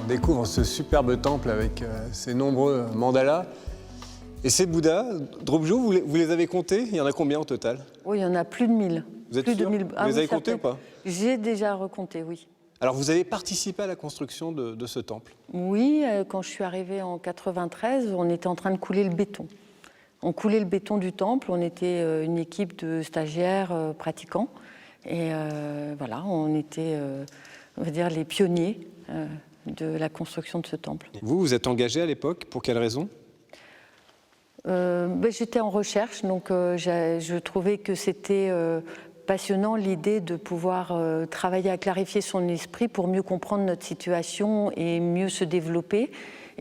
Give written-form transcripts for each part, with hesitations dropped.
découvre ce superbe temple avec ses nombreux mandalas. Et ces Bouddhas, Drupjo, vous les avez comptés? Il y en a combien au total? Oui, il y en a plus de 1000. Vous êtes plus sûr? de 1000. Vous les avez comptés ou pas? J'ai déjà recompté, oui. Alors vous avez participé à la construction de ce temple? Oui, quand je suis arrivée en 93, on était en train de couler le béton. On coulait le béton du temple, on était une équipe de stagiaires pratiquants. Et voilà, on était, on va dire, les pionniers de la construction de ce temple. Vous êtes engagé à l'époque, pour quelle raison? J'étais en recherche, donc je trouvais que c'était passionnant l'idée de pouvoir travailler à clarifier son esprit pour mieux comprendre notre situation et mieux se développer,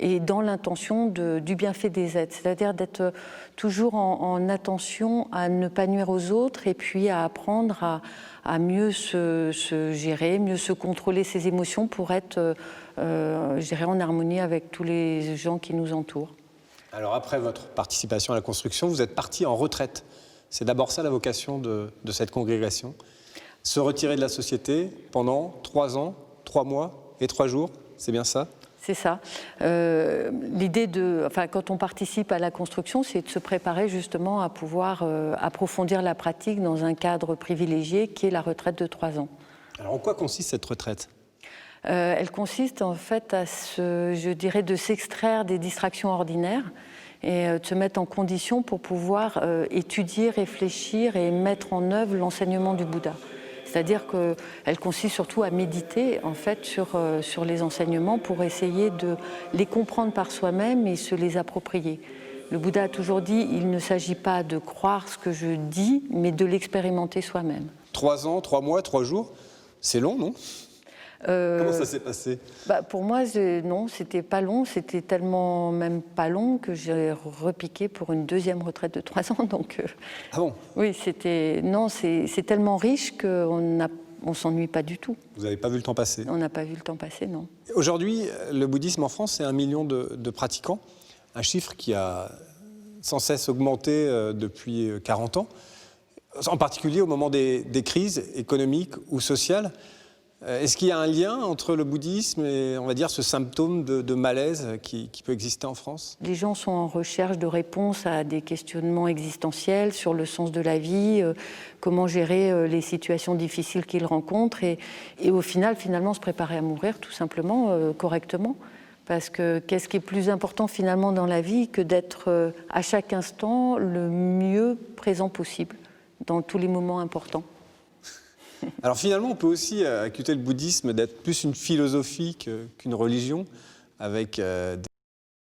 et dans l'intention du bienfait des êtres, c'est-à-dire d'être toujours en attention à ne pas nuire aux autres et puis à apprendre à mieux se gérer, mieux se contrôler ses émotions pour être je dirais, en harmonie avec tous les gens qui nous entourent. Alors après votre participation à la construction, vous êtes parti en retraite. C'est d'abord ça la vocation de cette congrégation. Se retirer de la société pendant 3 ans, 3 mois et 3 jours, c'est bien ça? C'est ça. L'idée quand on participe à la construction, c'est de se préparer justement à pouvoir approfondir la pratique dans un cadre privilégié qui est la retraite de 3 ans. Alors en quoi consiste cette retraite? Elle consiste en fait je dirais, de s'extraire des distractions ordinaires et de se mettre en condition pour pouvoir étudier, réfléchir et mettre en œuvre l'enseignement du Bouddha. C'est-à-dire qu'elle consiste surtout à méditer en fait, sur les enseignements pour essayer de les comprendre par soi-même et se les approprier. Le Bouddha a toujours dit il ne s'agit pas de croire ce que je dis, mais de l'expérimenter soi-même. 3 ans, 3 mois, 3 jours, c'est long, non? Comment ça s'est passé? Pour moi, non, c'était pas long. C'était tellement même pas long que j'ai repiqué pour une deuxième retraite de 3 ans. Donc, ah bon? Oui, c'est tellement riche qu'on ne s'ennuie pas du tout. Vous n'avez pas vu le temps passer? On n'a pas vu le temps passer, non. Aujourd'hui, le bouddhisme en France, c'est 1 million de pratiquants. Un chiffre qui a sans cesse augmenté depuis 40 ans, en particulier au moment des crises économiques ou sociales. Est-ce qu'il y a un lien entre le bouddhisme et, on va dire, ce symptôme de malaise qui peut exister en France? Les gens sont en recherche de réponses à des questionnements existentiels sur le sens de la vie, comment gérer les situations difficiles qu'ils rencontrent et au final, finalement, se préparer à mourir tout simplement, correctement. Parce que qu'est-ce qui est plus important finalement dans la vie que d'être à chaque instant le mieux présent possible dans tous les moments importants? Alors finalement, on peut aussi accuser le bouddhisme d'être plus une philosophie qu'une religion, avec